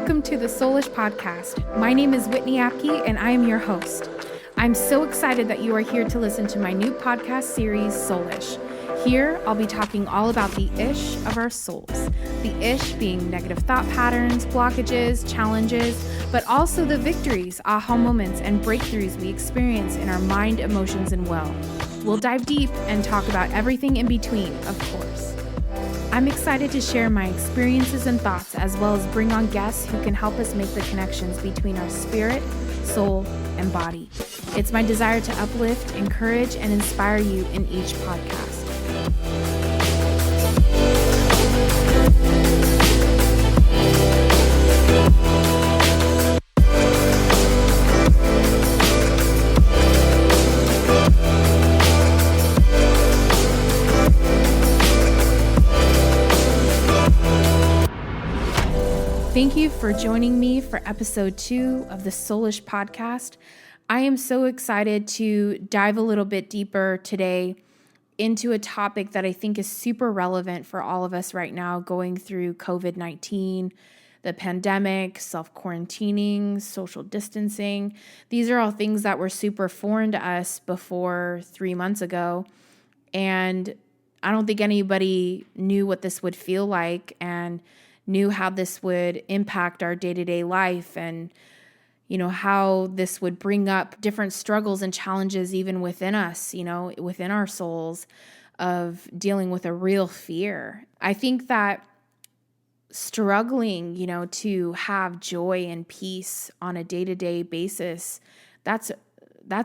Welcome to the Soulish Podcast. My name is Whitney Apke, and I am your host. I'm so excited that you are here to listen to my new podcast series, Soulish. Here, I'll be talking all about the ish of our souls. The ish being negative thought patterns, blockages, challenges, but also the victories, aha moments, and breakthroughs we experience in our mind, emotions, and will. We'll dive deep and talk about everything in between, of course. I'm excited to share my experiences and thoughts, as well as bring on guests who can help us make the connections between our spirit, soul, and body. It's my desire to uplift, encourage, and inspire you in each podcast. Thank you for joining me for episode 2 of the Soulish Podcast. I am so excited to dive a little bit deeper today into a topic that I think is super relevant for all of us right now going through COVID-19, the pandemic, self-quarantining, social distancing. These are all things that were super foreign to us before 3 months ago. And I don't think anybody knew what this would feel like and knew how this would impact our day-to-day life and, how this would bring up different struggles and challenges even within us, within our souls of dealing with a real fear. I think that struggling, to have joy and peace on a day-to-day basis, that's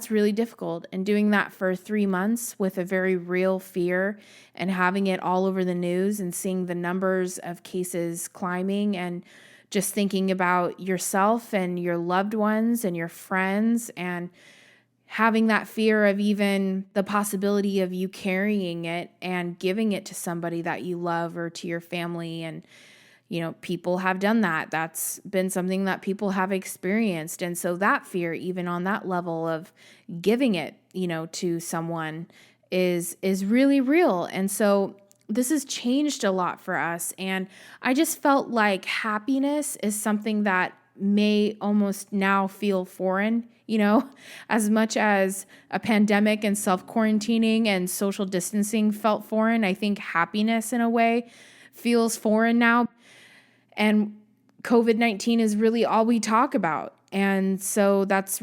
really difficult. And doing that for 3 months with a very real fear and having it all over the news and seeing the numbers of cases climbing and just thinking about yourself and your loved ones and your friends and having that fear of even the possibility of you carrying it and giving it to somebody that you love or to your family. And people have done that. That's been something that people have experienced. And so that fear, even on that level of giving it, to someone is really real. And so this has changed a lot for us. And I just felt like happiness is something that may almost now feel foreign, as much as a pandemic and self-quarantining and social distancing felt foreign. I think happiness in a way feels foreign now. And COVID-19 is really all we talk about. And so that's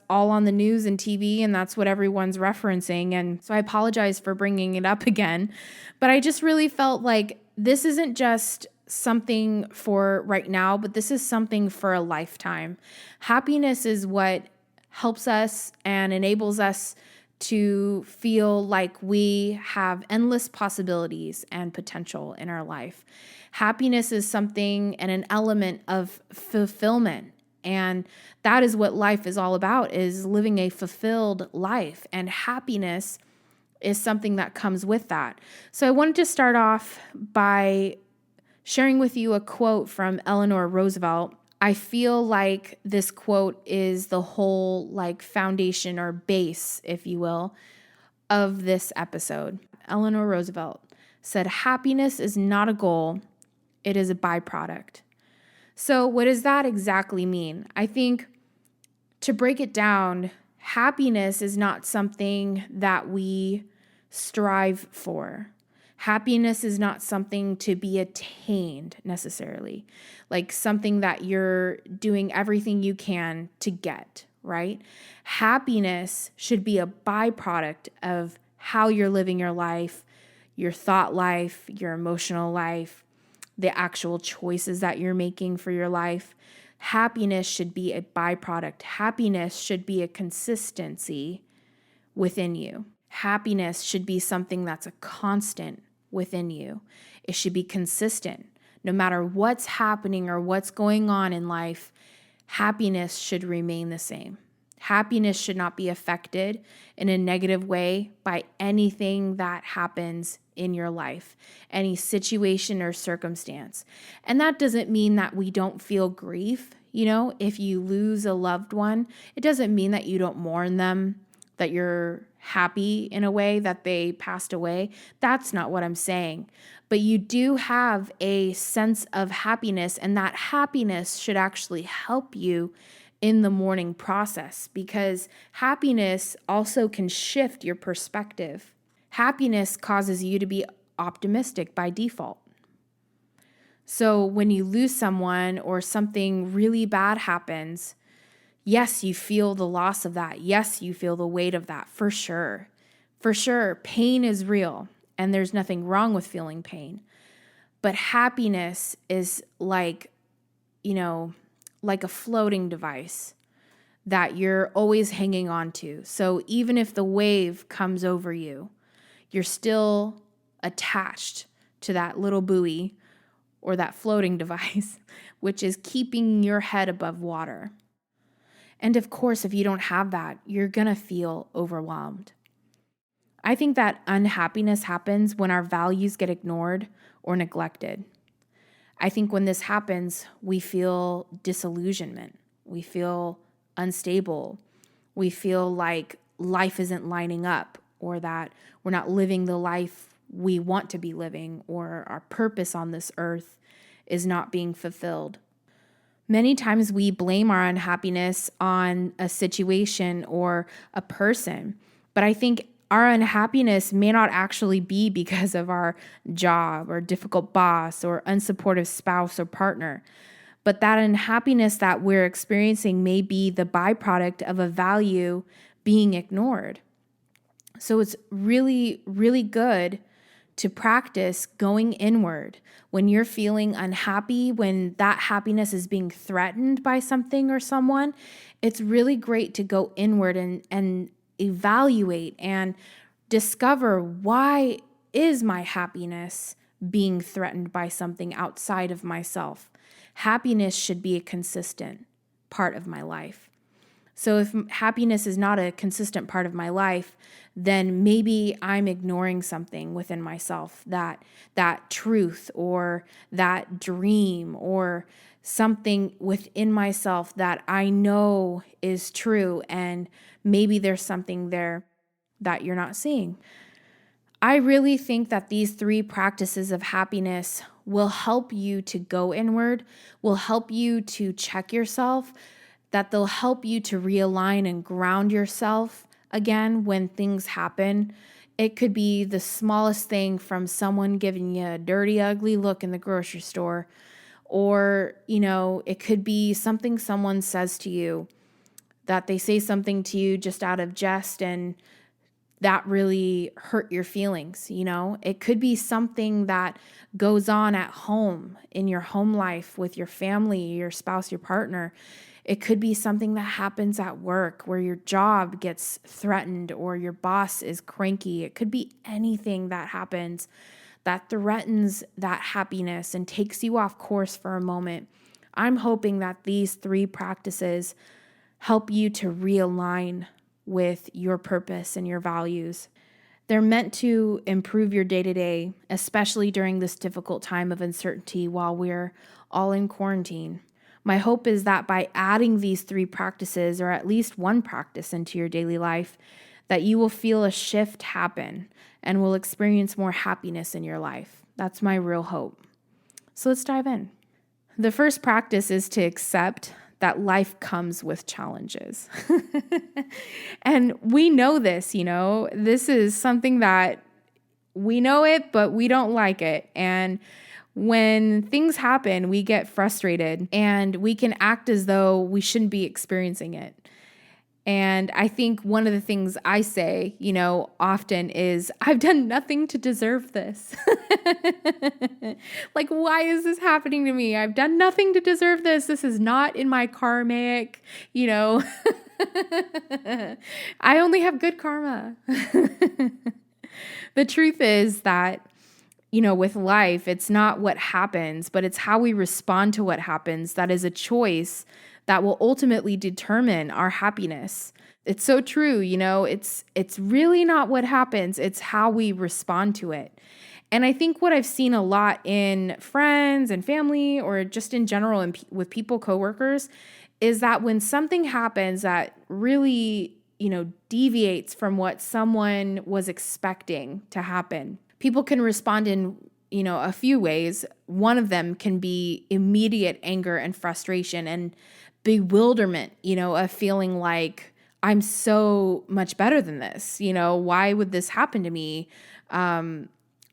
all on the news and TV, and that's what everyone's referencing. And so I apologize for bringing it up again, but I just really felt like this isn't just something for right now, but this is something for a lifetime. Happiness is what helps us and enables us to feel like we have endless possibilities and potential in our life. Happiness is something and an element of fulfillment. And that is what life is all about, is living a fulfilled life. And happiness is something that comes with that. So I wanted to start off by sharing with you a quote from Eleanor Roosevelt. I feel like this quote is the whole foundation or base, if you will, of this episode. Eleanor Roosevelt said, "Happiness is not a goal. It is a byproduct." So what does that exactly mean? I think to break it down, happiness is not something that we strive for. Happiness is not something to be attained necessarily, like something that you're doing everything you can to get, right? Happiness should be a byproduct of how you're living your life, your thought life, your emotional life, the actual choices that you're making for your life. Happiness should be a byproduct. Happiness should be a consistency within you. Happiness should be something that's a constant within you. It should be consistent. No matter what's happening or what's going on in life, happiness should remain the same. Happiness should not be affected in a negative way by anything that happens in your life, any situation or circumstance. And that doesn't mean that we don't feel grief. If you lose a loved one, it doesn't mean that you don't mourn them, that you're happy in a way that they passed away. That's not what I'm saying. But you do have a sense of happiness, and that happiness should actually help you in the mourning process, because happiness also can shift your perspective. Happiness causes you to be optimistic by default. So when you lose someone or something really bad happens, yes, you feel the loss of that. Yes, you feel the weight of that, for sure. For sure, pain is real, and there's nothing wrong with feeling pain. But happiness is like a floating device that you're always hanging on to. So even if the wave comes over you, you're still attached to that little buoy or that floating device, which is keeping your head above water. And of course, if you don't have that, you're going to feel overwhelmed. I think that unhappiness happens when our values get ignored or neglected. I think when this happens, we feel disillusionment. We feel unstable. We feel like life isn't lining up, or that we're not living the life we want to be living, or our purpose on this earth is not being fulfilled. Many times we blame our unhappiness on a situation or a person, but I think our unhappiness may not actually be because of our job or difficult boss or unsupportive spouse or partner, but that unhappiness that we're experiencing may be the byproduct of a value being ignored. So it's really, really good to practice going inward when you're feeling unhappy, when that happiness is being threatened by something or someone. It's really great to go inward and evaluate and discover, why is my happiness being threatened by something outside of myself? Happiness should be a consistent part of my life. So if happiness is not a consistent part of my life, then maybe I'm ignoring something within myself, that truth or that dream or something within myself that I know is true, and maybe there's something there that you're not seeing. I really think that these 3 practices of happiness will help you to go inward, will help you to check yourself, that they'll help you to realign and ground yourself again when things happen. It could be the smallest thing, from someone giving you a dirty, ugly look in the grocery store, or, it could be something someone says to you, that they say something to you just out of jest and that really hurt your feelings. It could be something that goes on at home, in your home life with your family, your spouse, your partner. It could be something that happens at work where your job gets threatened or your boss is cranky. It could be anything that happens that threatens that happiness and takes you off course for a moment. I'm hoping that these 3 practices help you to realign with your purpose and your values. They're meant to improve your day-to-day, especially during this difficult time of uncertainty while we're all in quarantine. My hope is that by adding these 3 practices, or at least one practice, into your daily life, that you will feel a shift happen and will experience more happiness in your life. That's my real hope. So let's dive in. The first practice is to accept that life comes with challenges. And we know this, this is something that we know it, but we don't like it. And when things happen, we get frustrated and we can act as though we shouldn't be experiencing it. And I think one of the things I say, often is, I've done nothing to deserve this. Like, why is this happening to me? I've done nothing to deserve this. This is not in my karmic, I only have good karma. The truth is that, with life, it's not what happens, but it's how we respond to what happens that is a choice that will ultimately determine our happiness. It's so true, it's really not what happens, it's how we respond to it. And I think what I've seen a lot in friends and family, or just in general with people, coworkers, is that when something happens that really deviates from what someone was expecting to happen. People can respond in, a few ways. One of them can be immediate anger and frustration and bewilderment, of feeling like I'm so much better than this. Why would this happen to me?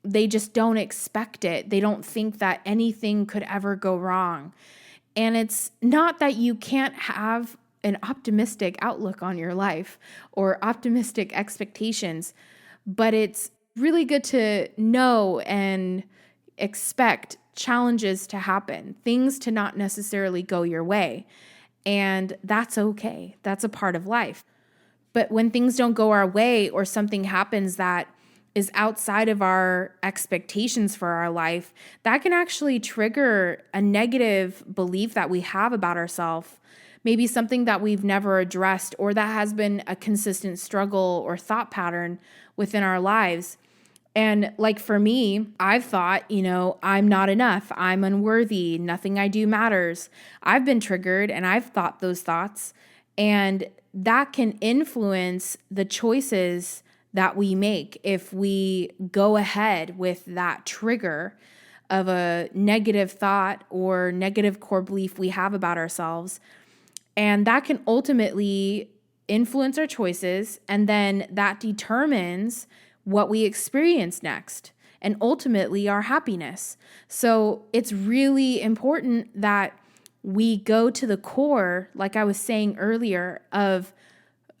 They just don't expect it. They don't think that anything could ever go wrong. And it's not that you can't have an optimistic outlook on your life or optimistic expectations, but it's really good to know and expect challenges to happen, things to not necessarily go your way. And that's okay. That's a part of life. But when things don't go our way or something happens that is outside of our expectations for our life, that can actually trigger a negative belief that we have about ourselves, maybe something that we've never addressed or that has been a consistent struggle or thought pattern within our lives. And like for me, I've thought, I'm not enough, I'm unworthy, nothing I do matters. I've been triggered and I've thought those thoughts, and that can influence the choices that we make if we go ahead with that trigger of a negative thought or negative core belief we have about ourselves. And that can ultimately influence our choices, and then that determines what we experience next and ultimately our happiness. So it's really important that we go to the core, like I was saying earlier, of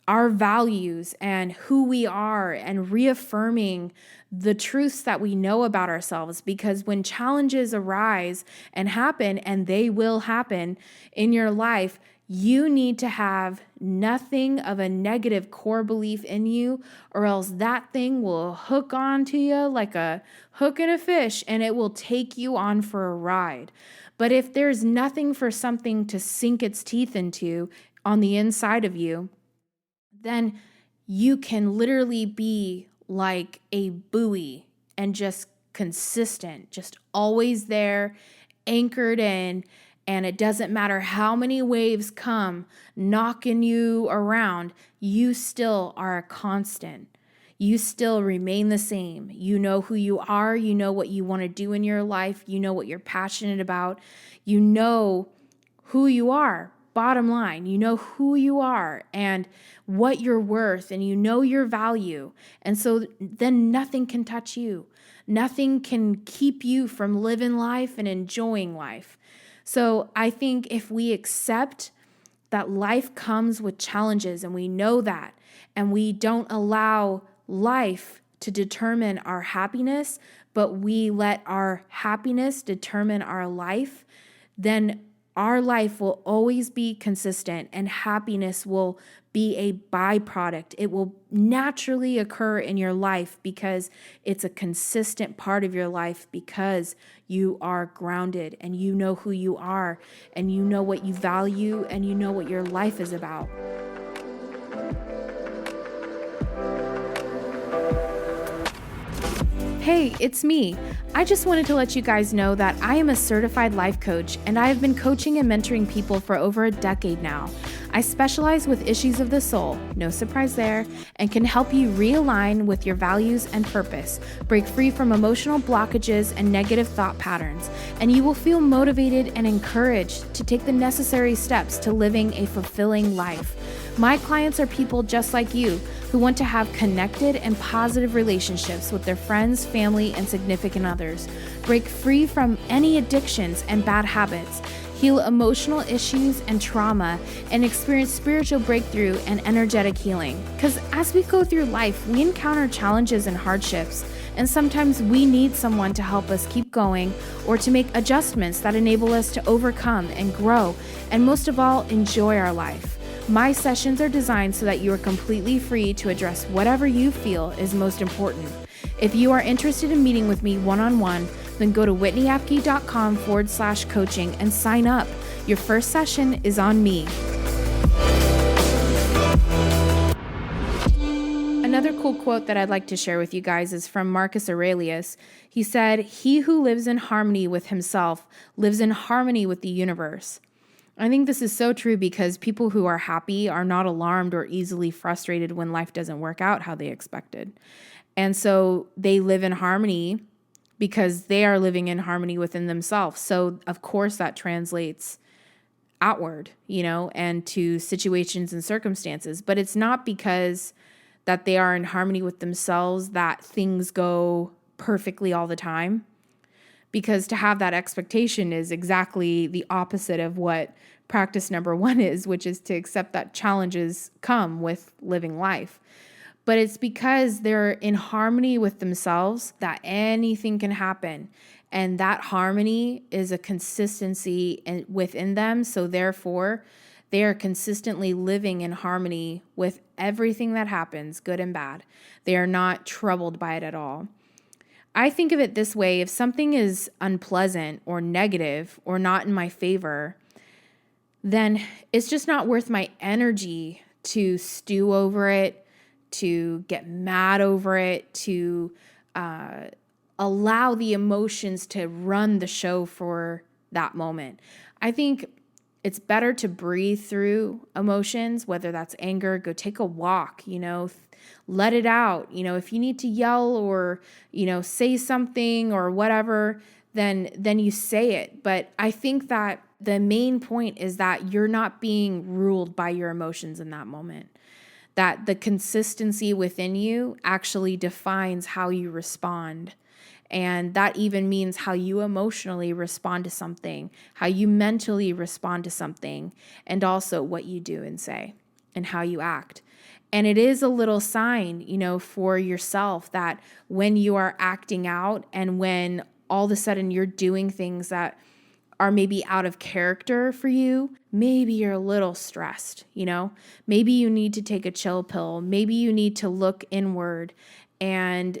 our values and who we are, and reaffirming the truths that we know about ourselves. Because when challenges arise and happen, and they will happen in your life, you need to have nothing of a negative core belief in you, or else that thing will hook onto you like a hook in a fish, and it will take you on for a ride. But if there's nothing for something to sink its teeth into on the inside of you, then you can literally be like a buoy and just consistent, just always there, anchored in. And it doesn't matter how many waves come knocking you around, you still are a constant. You still remain the same. You know who you are. You know what you want to do in your life. You know what you're passionate about. You know who you are. Bottom line, you know who you are and what you're worth, and you know your value. And so then nothing can touch you. Nothing can keep you from living life and enjoying life. So I think if we accept that life comes with challenges, and we know that, and we don't allow life to determine our happiness, but we let our happiness determine our life, then our life will always be consistent, and happiness will be a byproduct. It will naturally occur in your life because it's a consistent part of your life, because you are grounded and you know who you are, and you know what you value, and you know what your life is about. Hey, it's me. I just wanted to let you guys know that I am a certified life coach, and I have been coaching and mentoring people for over a decade now. I specialize with issues of the soul, no surprise there, and can help you realign with your values and purpose, break free from emotional blockages and negative thought patterns, and you will feel motivated and encouraged to take the necessary steps to living a fulfilling life. My clients are people just like you who want to have connected and positive relationships with their friends, family, and significant others, break free from any addictions and bad habits, heal emotional issues and trauma, and experience spiritual breakthrough and energetic healing. Because as we go through life, we encounter challenges and hardships, and sometimes we need someone to help us keep going, or to make adjustments that enable us to overcome and grow, and most of all, enjoy our life. My sessions are designed so that you are completely free to address whatever you feel is most important. If you are interested in meeting with me one-on-one, then go to whitneyapke.com/coaching and sign up. Your first session is on me. Another cool quote that I'd like to share with you guys is from Marcus Aurelius. He said, "He who lives in harmony with himself lives in harmony with the universe." I think this is so true because people who are happy are not alarmed or easily frustrated when life doesn't work out how they expected. And so they live in harmony because they are living in harmony within themselves. So, of course, that translates outward, and to situations and circumstances. But it's not because that they are in harmony with themselves that things go perfectly all the time. Because to have that expectation is exactly the opposite of what practice number 1 is, which is to accept that challenges come with living life. But it's because they're in harmony with themselves that anything can happen. And that harmony is a consistency within them. So therefore, they are consistently living in harmony with everything that happens, good and bad. They are not troubled by it at all. I think of it this way: if something is unpleasant or negative or not in my favor, then it's just not worth my energy to stew over it, to get mad over it, to allow the emotions to run the show for that moment. I think it's better to breathe through emotions, whether that's anger, go take a walk, let it out. If you need to yell or, say something or whatever, then you say it. But I think that the main point is that you're not being ruled by your emotions in that moment. That the consistency within you actually defines how you respond. And that even means how you emotionally respond to something, how you mentally respond to something, and also what you do and say and how you act. And it is a little sign, for yourself that when you are acting out and when all of a sudden you're doing things that are maybe out of character for you, maybe you're a little stressed, maybe you need to take a chill pill. Maybe you need to look inward and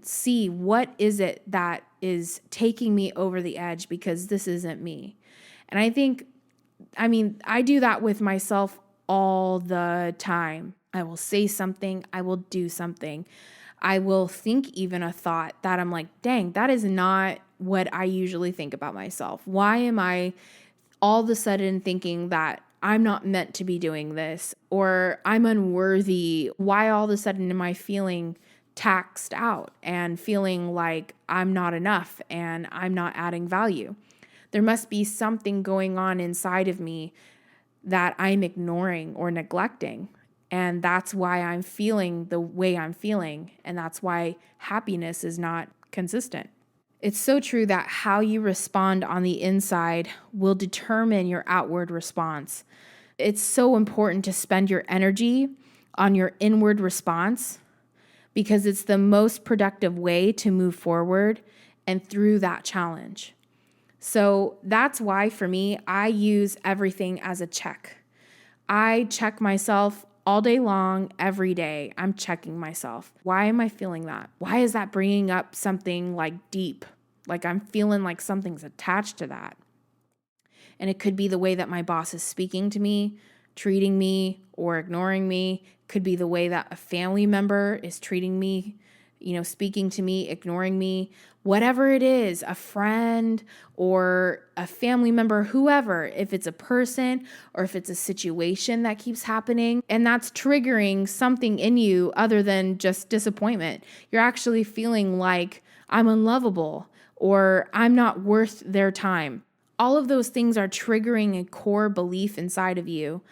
see what is it that is taking me over the edge, because this isn't me. And I do that with myself all the time. I will say something, I will do something. I will think even a thought that I'm like, dang, that is not what I usually think about myself. Why am I all of a sudden thinking that I'm not meant to be doing this, or I'm unworthy? Why all of a sudden am I feeling taxed out and feeling like I'm not enough and I'm not adding value? There must be something going on inside of me that I'm ignoring or neglecting. And that's why I'm feeling the way I'm feeling. And that's why happiness is not consistent. It's so true that how you respond on the inside will determine your outward response. It's so important to spend your energy on your inward response because it's the most productive way to move forward and through that challenge. So that's why for me, I use everything as a check. I check myself all day long, every day. I'm checking myself. Why am I feeling that? Why is that bringing up something like deep? Like I'm feeling like something's attached to that. And it could be the way that my boss is speaking to me, treating me, or ignoring me. It could be the way that a family member is treating me, speaking to me, ignoring me. Whatever it is, a friend or a family member, whoever, if it's a person or if it's a situation that keeps happening and that's triggering something in you other than just disappointment, you're actually feeling like I'm unlovable or I'm not worth their time. All of those things are triggering a core belief inside of you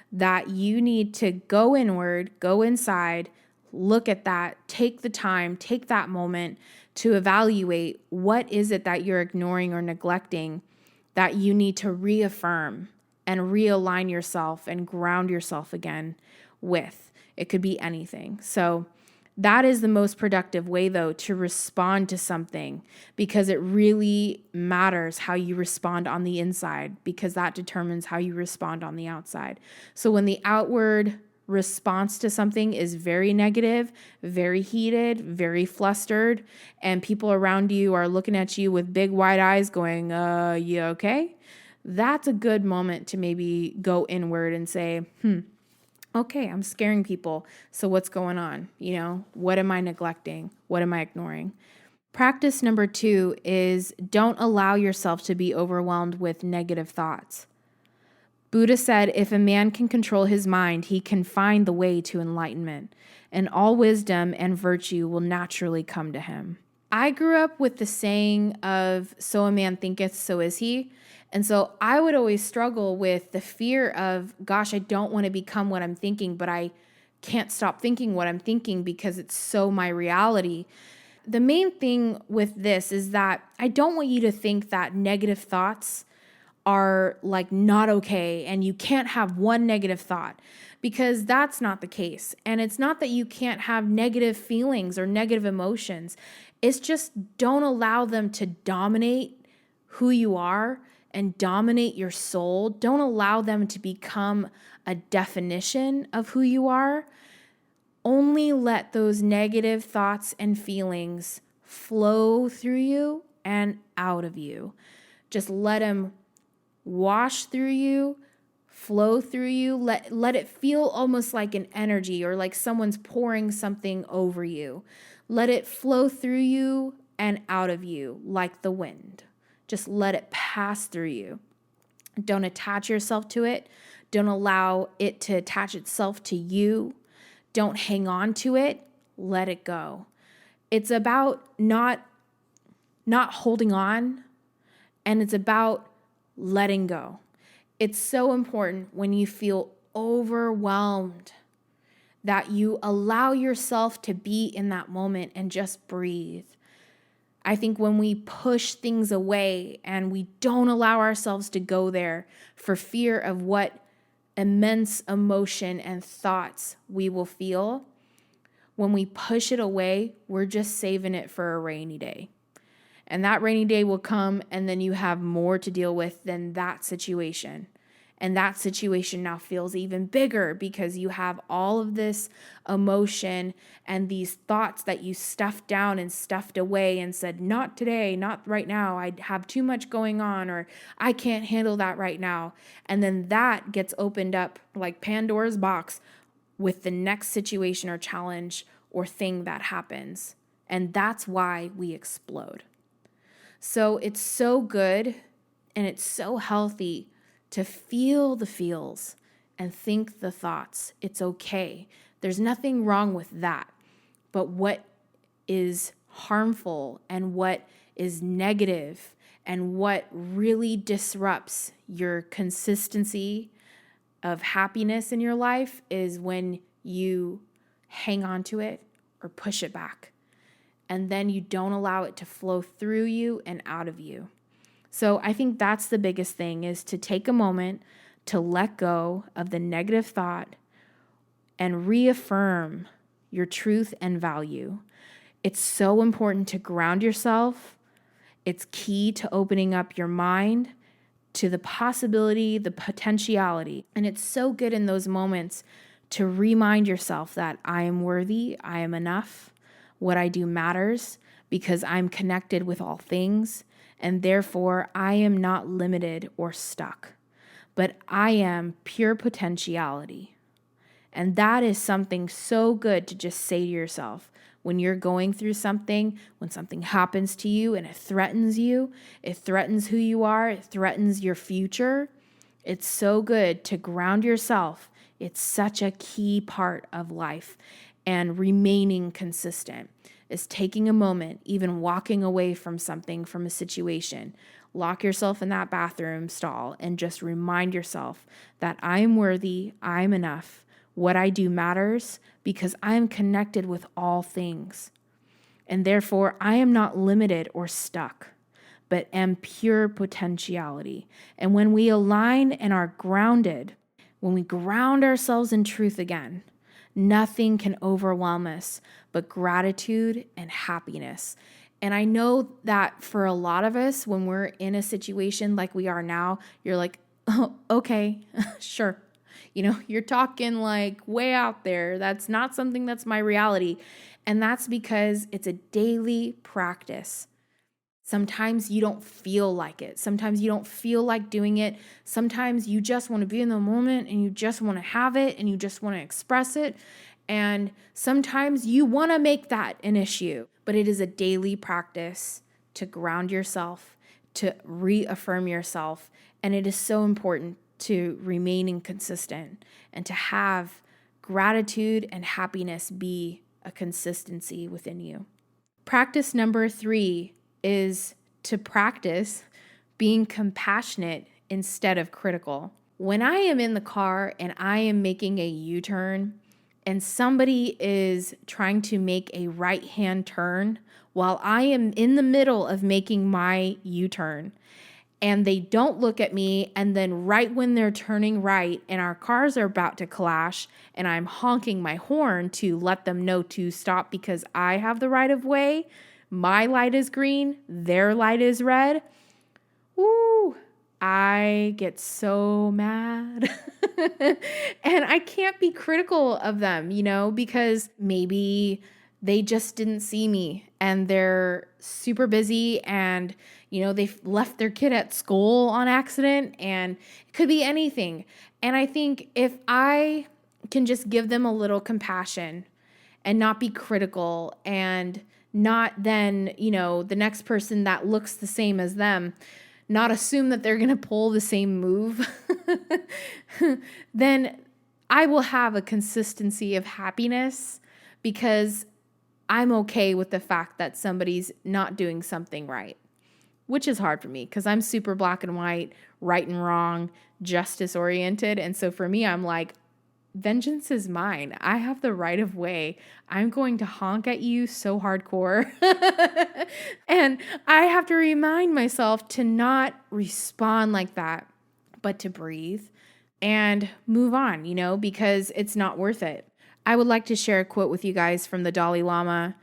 that you need to go inward, go inside, look at that, take the time, take that moment to evaluate what is it that you're ignoring or neglecting that you need to reaffirm and realign yourself and ground yourself again with. It could be anything. So that is the most productive way, though, to respond to something, because it really matters how you respond on the inside, because that determines how you respond on the outside. So when the outward response to something is very negative, very heated, very flustered, and people around you are looking at you with big wide eyes going, you okay? That's a good moment to maybe go inward and say, okay, I'm scaring people. So what's going on? What am I neglecting? What am I ignoring? Practice number 2 is don't allow yourself to be overwhelmed with negative thoughts. Buddha said, if a man can control his mind, he can find the way to enlightenment, and all wisdom and virtue will naturally come to him. I grew up with the saying of, so a man thinketh, so is he. And so I would always struggle with the fear of, gosh, I don't want to become what I'm thinking, but I can't stop thinking what I'm thinking because it's so my reality. The main thing with this is that I don't want you to think that negative thoughts are like not okay and you can't have one negative thought, because that's not the case. And it's not that you can't have negative feelings or negative emotions. It's just don't allow them to dominate who you are and dominate your soul. Don't allow them to become a definition of who you are. Only let those negative thoughts and feelings flow through you and out of you. Just let them wash through you, flow through you. Let it feel almost like an energy or like someone's pouring something over you. Let it flow through you and out of you like the wind. Just let it pass through you. Don't attach yourself to it. Don't allow it to attach itself to you. Don't hang on to it. Let it go. It's about not holding on, and it's about letting go. It's so important when you feel overwhelmed that you allow yourself to be in that moment and just breathe. I think when we push things away and we don't allow ourselves to go there for fear of what immense emotion and thoughts we will feel, when we push it away, we're just saving it for a rainy day. And that rainy day will come, and then you have more to deal with than that situation. And that situation now feels even bigger because you have all of this emotion and these thoughts that you stuffed down and stuffed away and said, not today, not right now. I have too much going on, or I can't handle that right now. And then that gets opened up like Pandora's box with the next situation or challenge or thing that happens. And that's why we explode. So it's so good and it's so healthy to feel the feels and think the thoughts. It's okay. There's nothing wrong with that. But what is harmful and what is negative and what really disrupts your consistency of happiness in your life is when you hang on to it or push it back. And then you don't allow it to flow through you and out of you. So I think that's the biggest thing, is to take a moment to let go of the negative thought and reaffirm your truth and value. It's so important to ground yourself. It's key to opening up your mind to the possibility, the potentiality. And it's so good in those moments to remind yourself that I am worthy, I am enough. What I do matters because I'm connected with all things, and therefore I am not limited or stuck, but I am pure potentiality. And that is something so good to just say to yourself when you're going through something, when something happens to you and it threatens you, it threatens who you are, it threatens your future. It's so good to ground yourself. It's such a key part of life. And remaining consistent is taking a moment, even walking away from something, from a situation. Lock yourself in that bathroom stall and just remind yourself that I'm worthy, I'm enough. What I do matters because I am connected with all things. And therefore, I am not limited or stuck, but am pure potentiality. And when we align and are grounded, when we ground ourselves in truth again, nothing can overwhelm us but gratitude and happiness. And I know that for a lot of us, when we're in a situation like we are now, you're like, oh, okay, sure. You're talking like way out there. That's not something that's my reality. And that's because it's a daily practice. Sometimes you don't feel like it. Sometimes you don't feel like doing it. Sometimes you just want to be in the moment and you just want to have it and you just want to express it. And sometimes you want to make that an issue, but it is a daily practice to ground yourself, to reaffirm yourself. And it is so important to remaining consistent and to have gratitude and happiness be a consistency within you. Practice number 3 is to practice being compassionate instead of critical. When I am in the car and I am making a U-turn and somebody is trying to make a right-hand turn while I am in the middle of making my U-turn, and they don't look at me, and then right when they're turning right and our cars are about to clash and I'm honking my horn to let them know to stop because I have the right of way, my light is green, their light is red, ooh, I get so mad. And I can't be critical of them, because maybe they just didn't see me and they're super busy and, they've left their kid at school on accident, and it could be anything. And I think if I can just give them a little compassion and not be critical and not then, the next person that looks the same as them, not assume that they're going to pull the same move, then I will have a consistency of happiness because I'm okay with the fact that somebody's not doing something right, which is hard for me because I'm super black and white, right and wrong, justice oriented. And so for me, I'm like, vengeance is mine. I have the right of way. I'm going to honk at you so hardcore. And I have to remind myself to not respond like that, but to breathe and move on, because it's not worth it. I would like to share a quote with you guys from the Dalai Lama.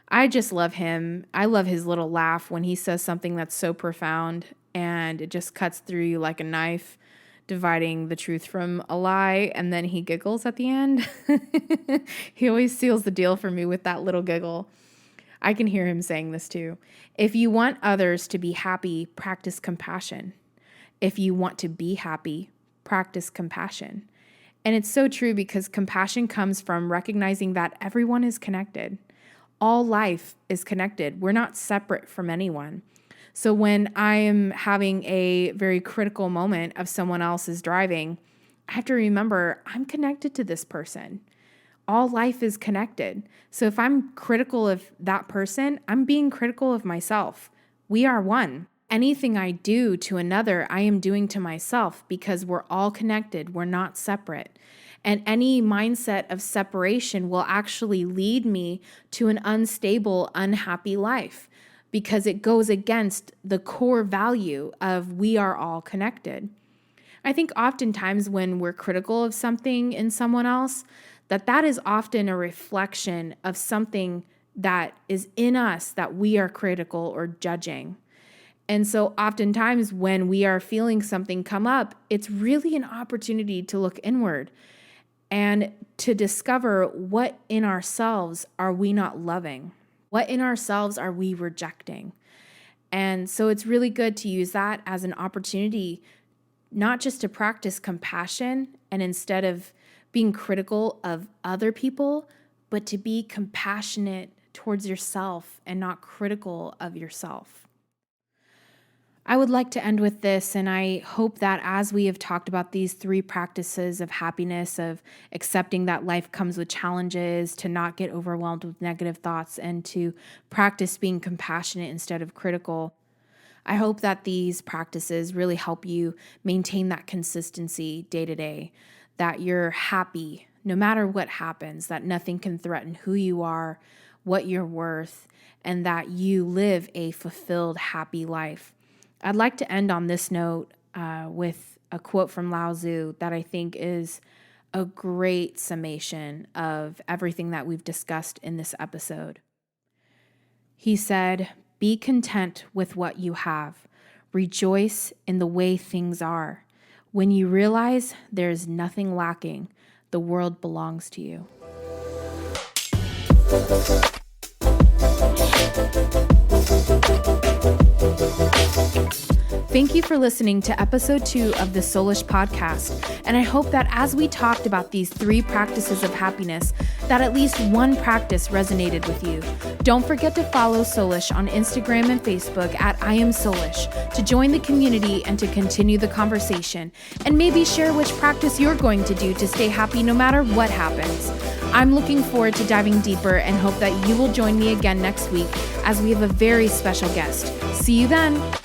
I just love him. I love his little laugh when he says something that's so profound and it just cuts through you like a knife, dividing the truth from a lie, and then he giggles at the end. He always seals the deal for me with that little giggle. I can hear him saying this too. If you want others to be happy, practice compassion. If you want to be happy, practice compassion. And it's so true because compassion comes from recognizing that everyone is connected. All life is connected. We're not separate from anyone. So when I am having a very critical moment of someone else's driving, I have to remember I'm connected to this person. All life is connected. So if I'm critical of that person, I'm being critical of myself. We are one. Anything I do to another, I am doing to myself because we're all connected. We're not separate. And any mindset of separation will actually lead me to an unstable, unhappy life because it goes against the core value of we are all connected. I think oftentimes when we're critical of something in someone else, that is often a reflection of something that is in us that we are critical or judging. And so oftentimes when we are feeling something come up, it's really an opportunity to look inward and to discover what in ourselves are we not loving? What in ourselves are we rejecting? And so it's really good to use that as an opportunity, not just to practice compassion and instead of being critical of other people, but to be compassionate towards yourself and not critical of yourself. I would like to end with this, and I hope that as we have talked about these 3 practices of happiness, of accepting that life comes with challenges, to not get overwhelmed with negative thoughts, and to practice being compassionate instead of critical, I hope that these practices really help you maintain that consistency day to day, that you're happy no matter what happens, that nothing can threaten who you are, what you're worth, and that you live a fulfilled, happy life. I'd like to end on this note with a quote from Lao Tzu that I think is a great summation of everything that we've discussed in this episode. He said, "Be content with what you have. Rejoice in the way things are. When you realize there is nothing lacking, the world belongs to you." Thank you for listening to episode 2 of the Soulish podcast. And I hope that as we talked about these 3 practices of happiness, that at least one practice resonated with you. Don't forget to follow Soulish on Instagram and Facebook at I Am Soulish to join the community and to continue the conversation, and maybe share which practice you're going to do to stay happy no matter what happens. I'm looking forward to diving deeper and hope that you will join me again next week as we have a very special guest. See you then.